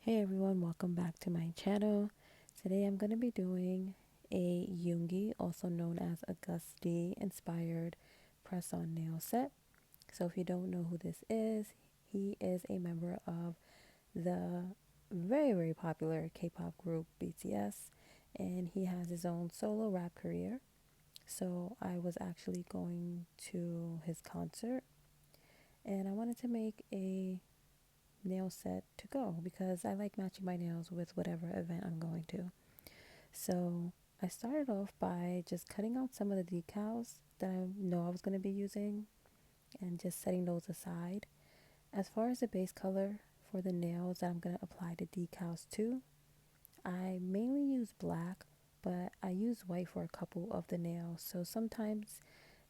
Hey everyone, welcome back to my channel. Today I'm going to be doing a Yoongi, also known as AGUST D inspired press-on nail set. So if you don't know who this is, he is a member of the very popular K-pop group BTS, and he has his own solo rap career. So I was actually going to his concert and I wanted to make a nail set to go because I like matching my nails with whatever event I'm going to. So I started off by just cutting out some of the decals that I know I was going to be using and just setting those aside. As far as the base color for the nails that I'm going to apply the decals to, I mainly use black, but I use white for a couple of the nails. So sometimes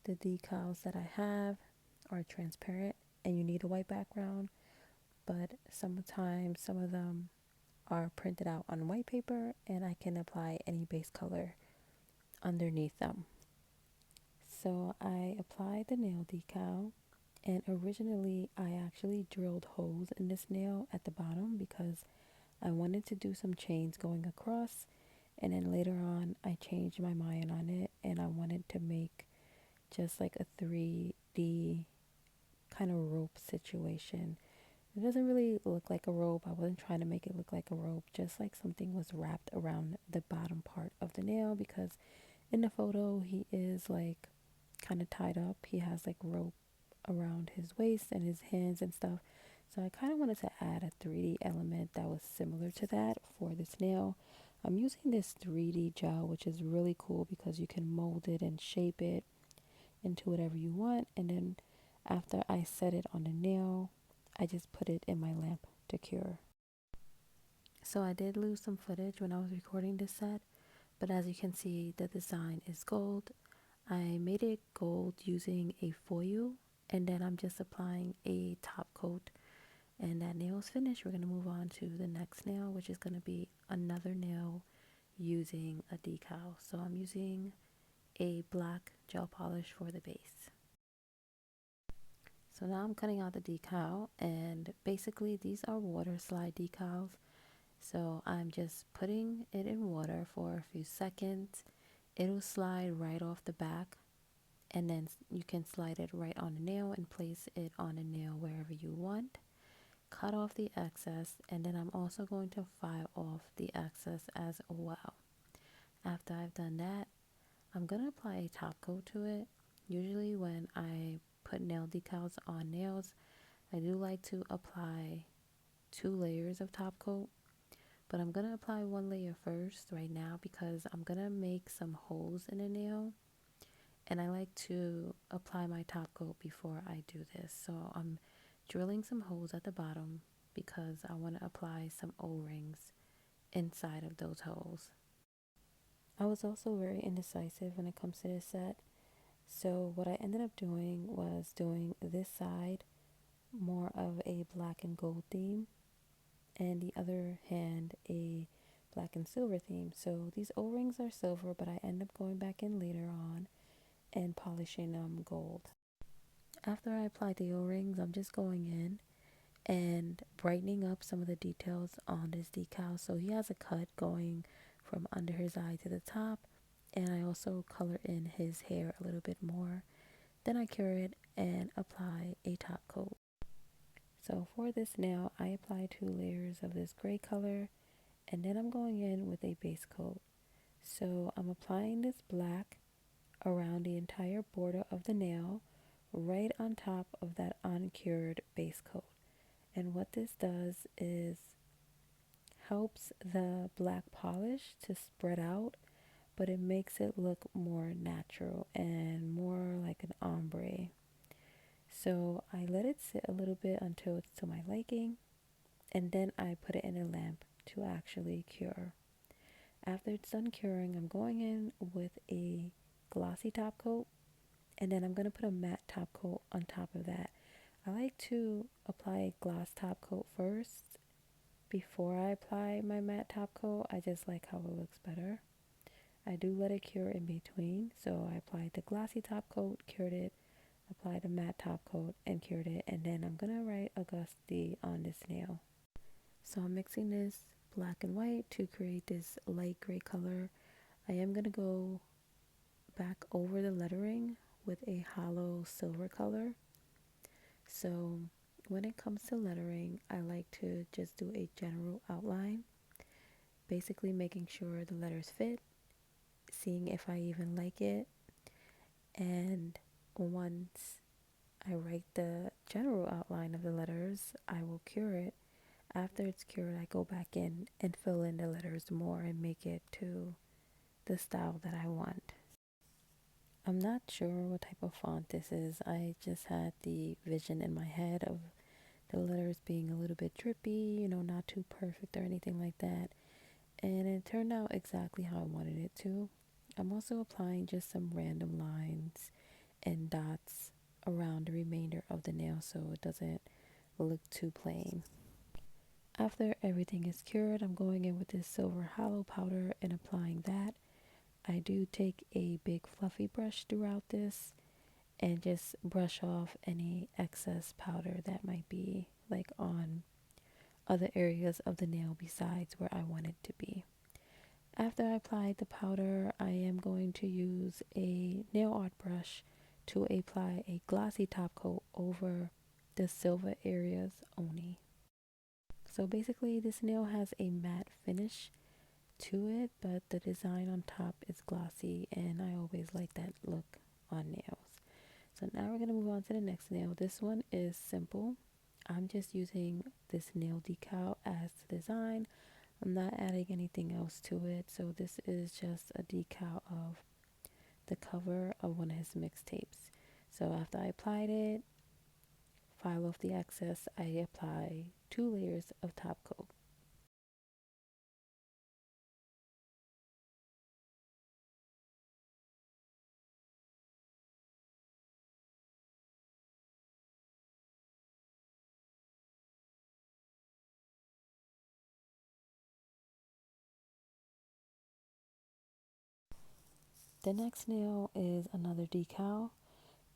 the decals that I have are transparent and you need a white background, but sometimes some of them are printed out on white paper and I can apply any base color underneath them. So I applied the nail decal, and originally I actually drilled holes in this nail at the bottom because I wanted to do some chains going across, and then later on I changed my mind on it and I wanted to make just like a 3D kind of rope situation. It doesn't really look like a robe. I wasn't trying to make it look like a robe, just like something was wrapped around the bottom part of the nail because in the photo he is like kind of tied up. He has like rope around his waist and his hands and stuff. So I kind of wanted to add a 3D element that was similar to that for this nail. I'm using this 3D gel, which is really cool because you can mold it and shape it into whatever you want. And then after I set it on the nail, I just put it in my lamp to cure. So I did lose some footage when I was recording this set, but as you can see, the design is gold. I made it gold using a foil, and then I'm just applying a top coat, and that nail is finished. We're going to move on to the next nail, which is going to be another nail using a decal. So I'm using a black gel polish for the base. So now I'm cutting out the decal, and basically these are water slide decals. So I'm just putting it in water for a few seconds. It'll slide right off the back, and then you can slide it right on the nail and place it on the nail wherever you want. Cut off the excess, and then I'm also going to file off the excess as well. After I've done that, I'm going to apply a top coat to it. Usually when I put nail decals on nails, I do like to apply 2 layers of top coat, but I'm going to apply 1 layer first right now because I'm going to make some holes in the nail, and I like to apply my top coat before I do this. So I'm drilling some holes at the bottom because I want to apply some O-rings inside of those holes. I was also very indecisive when it comes to this set. So what I ended up doing was doing this side more of a black and gold theme, and the other hand a black and silver theme. So these O-rings are silver, but I end up going back in later on and polishing them gold. After I apply the O-rings, I'm just going in and brightening up some of the details on this decal. So he has a cut going from under his eye to the top, and I also color in his hair a little bit more. Then I cure it and apply a top coat. So for this nail, I apply 2 layers of this gray color, and then I'm going in with a base coat. So I'm applying this black around the entire border of the nail, right on top of that uncured base coat. And what this does is helps the black polish to spread out, but it makes it look more natural and more like an ombre. So I let it sit a little bit until it's to my liking, and then I put it in a lamp to actually cure. After it's done curing, I'm going in with a glossy top coat, and then I'm going to put a matte top coat on top of that. I like to apply a gloss top coat first before I apply my matte top coat. I just like how it looks better. I do let it cure in between, so I applied the glossy top coat, cured it, applied a matte top coat and cured it, and then I'm gonna write AGUST D on this nail. So I'm mixing this black and white to create this light gray color. I am going to go back over the lettering with a hollow silver color. So when it comes to lettering, I like to just do a general outline, basically making sure the letters fit, seeing if I even like it, and once I write the general outline of the letters, I will cure it. After it's cured, I go back in and fill in the letters more and make it to the style that I want. I'm not sure what type of font this is. I just had the vision in my head of the letters being a little bit drippy, not too perfect or anything like that. And it turned out exactly how I wanted it to. I'm also applying just some random lines and dots around the remainder of the nail so it doesn't look too plain. After everything is cured, I'm going in with this silver hollow powder and applying that. I do take a big fluffy brush throughout this and just brush off any excess powder that might be like on other areas of the nail besides where I want it to be. After I apply the powder, I am going to use a nail art brush to apply a glossy top coat over the silver areas only. So basically this nail has a matte finish to it, but the design on top is glossy and I always like that look on nails. So now we're going to move on to the next nail. This one is simple. I'm just using this nail decal as the design. I'm not adding anything else to it. So this is just a decal of the cover of one of his mixtapes. So after I applied it, file off the excess, I apply 2 layers of top coat. The next nail is another decal,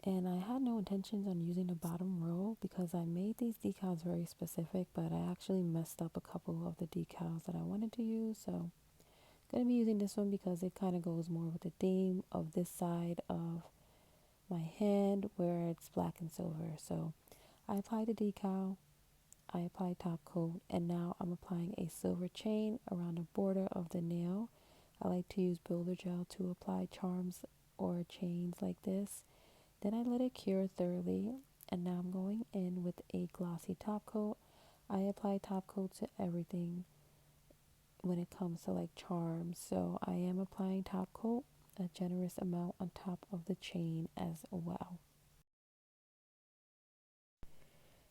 and I had no intentions on using the bottom row because I made these decals very specific, but I actually messed up a couple of the decals that I wanted to use. So I'm going to be using this one because it kind of goes more with the theme of this side of my hand where it's black and silver. So I applied the decal, I applied top coat, and now I'm applying a silver chain around the border of the nail. I like to use builder gel to apply charms or chains like this. Then I let it cure thoroughly, and now I'm going in with a glossy top coat. I apply top coat to everything when it comes to like charms, so I am applying top coat a generous amount on top of the chain as well.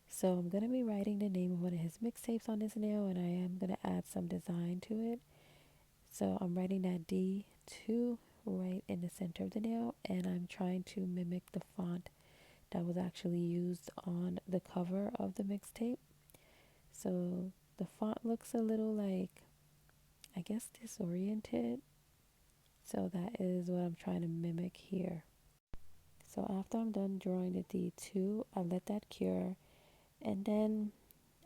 So I'm going to be writing the name of one of his mixtapes on this nail, and I am going to add some design to it. So I'm writing that D2 right in the center of the nail, and I'm trying to mimic the font that was actually used on the cover of the mixtape. So the font looks a little like, I guess, disoriented. So that is what I'm trying to mimic here. So after I'm done drawing the D2, I let that cure, and then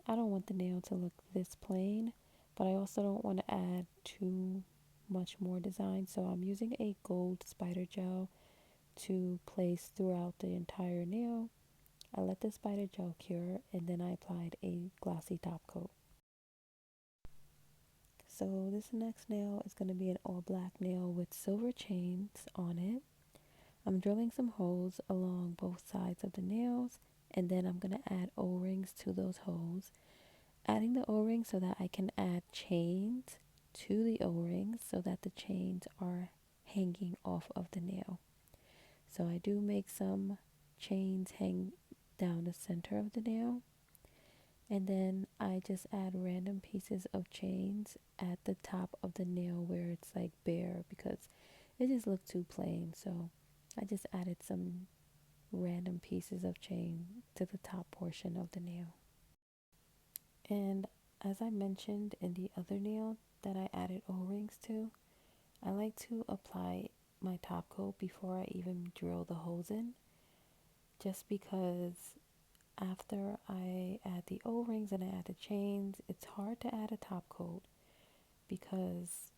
I don't want the nail to look this plain, but I also don't want to add too much more design. So I'm using a gold spider gel to place throughout the entire nail. I let the spider gel cure and then I applied a glossy top coat. So this next nail is going to be an all black nail with silver chains on it. I'm drilling some holes along both sides of the nails, and then I'm going to add O-rings to those holes. Adding the O-rings so that I can add chains to the O-rings so that the chains are hanging off of the nail. So I do make some chains hang down the center of the nail, and then I just add random pieces of chains at the top of the nail where it's like bare because it just looked too plain. So I just added some random pieces of chain to the top portion of the nail. And as I mentioned in the other nail that I added O-rings to, I like to apply my top coat before I even drill the holes in, just because After I add the O-rings and I add the chains, it's hard to add a top coat because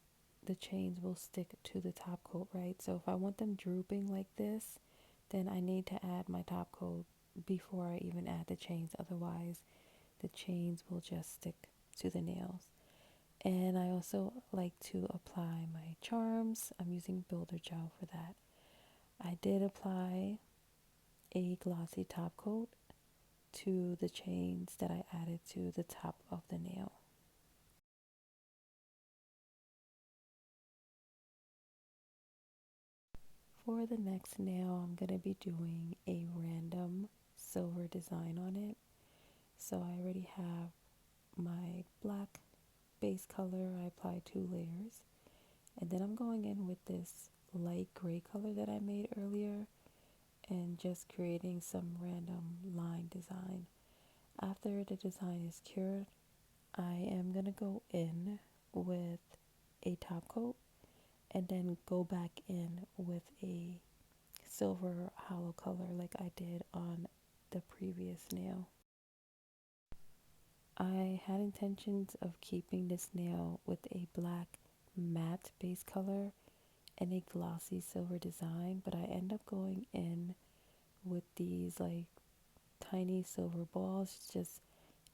the chains will stick to the top coat, right? So if I want them drooping like this, then I need to add my top coat before I even add the chains. Otherwise, the chains will just stick to the nails. And I also like to apply my charms. I'm using builder gel for that. I did apply a glossy top coat to the chains that I added to the top of the nail. For the next nail, I'm going to be doing a random silver design on it. So I already have my black base color. I applied 2 layers. And then I'm going in with this light gray color that I made earlier and just creating some random line design. After the design is cured, I am going to go in with a top coat and then go back in with a silver hollow color like I did on the previous nail. I had intentions of keeping this nail with a black matte base color and a glossy silver design, but I end up going in with these like tiny silver balls, just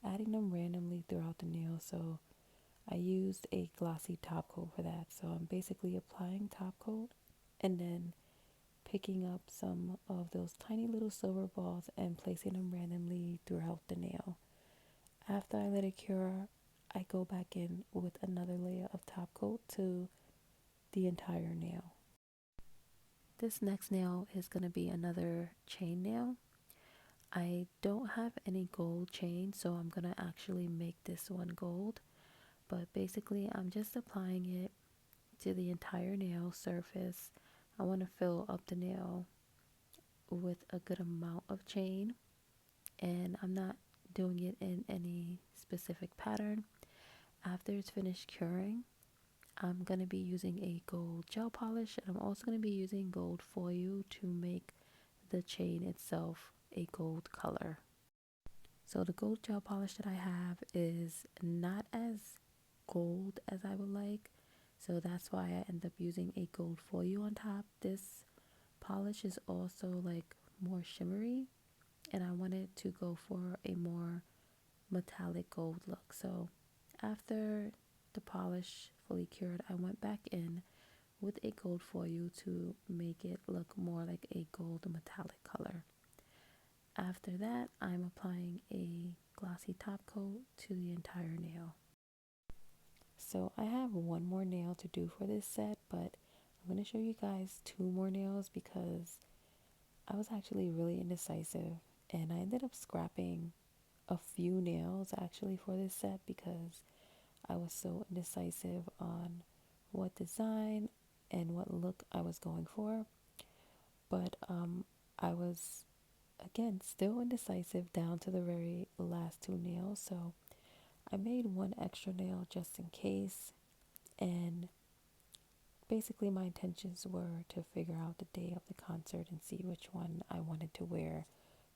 adding them randomly throughout the nail. So I used a glossy top coat for that. So I'm basically applying top coat and then picking up some of those tiny little silver balls and placing them randomly throughout the nail. After I let it cure, I go back in with another layer of top coat to the entire nail. This next nail is going to be another chain nail. I don't have any gold chain, so I'm going to actually make this one gold. But basically, I'm just applying it to the entire nail surface. I want to fill up the nail with a good amount of chain, and I'm not doing it in any specific pattern. After it's finished curing, I'm going to be using a gold gel polish, and I'm also going to be using gold foil to make the chain itself a gold color. So the gold gel polish that I have is not as gold as I would like, so that's why I end up using a gold foil on top. This polish is also like more shimmery, and I wanted to go for a more metallic gold look. So after the polish fully cured, I went back in with a gold foil to make it look more like a gold metallic color. After that, I'm applying a glossy top coat to the entire nail. So I have one more nail to do for this set, but I'm going to show you guys 2 more nails because I was actually really indecisive and I ended up scrapping a few nails actually for this set because I was so indecisive on what design and what look I was going for. But I was again still indecisive down to the very last 2 nails. So I made one extra nail just in case, and basically my intentions were to figure out the day of the concert and see which one I wanted to wear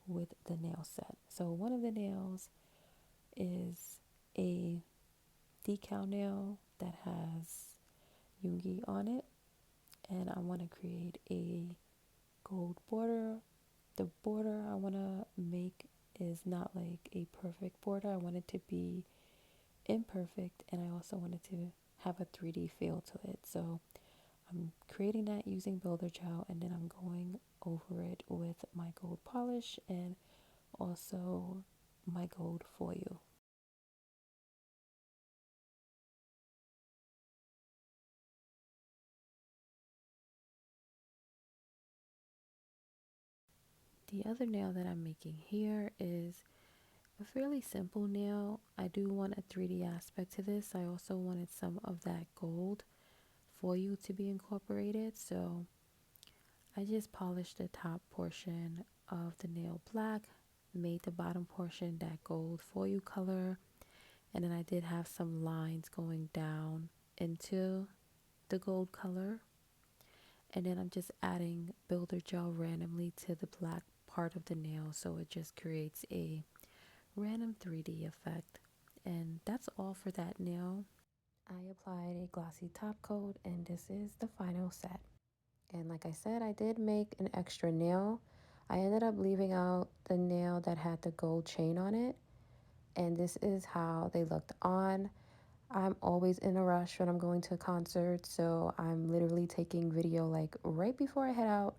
with the nail set. So one of the nails is a decal nail that has Yoongi on it, and I want to create a gold border. The border I want to make is not like a perfect border. I want it to be imperfect, and I also wanted to have a 3D feel to it. So I'm creating that using builder gel, and then I'm going over it with my gold polish and also my gold foil. The other nail that I'm making here is a fairly simple nail. I do want a 3D aspect to this. I also wanted some of that gold foil to be incorporated, so I just polished the top portion of the nail black, made the bottom portion that gold foil color, and then I did have some lines going down into the gold color, and then I'm just adding builder gel randomly to the black part of the nail, so it just creates a random 3D effect. And that's all for that nail. I applied a glossy top coat, and this is the final set. And like I said, I did make an extra nail. I ended up leaving out the nail that had the gold chain on it. And this is how they looked on. I'm always in a rush when I'm going to a concert, so I'm literally taking video like right before I head out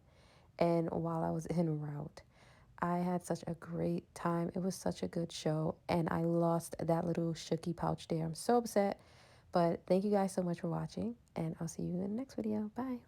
and while I was en route. I had such a great time. It was such a good show, and I lost that little Shooky pouch there. I'm so upset, but thank you guys so much for watching, and I'll see you in the next video. Bye.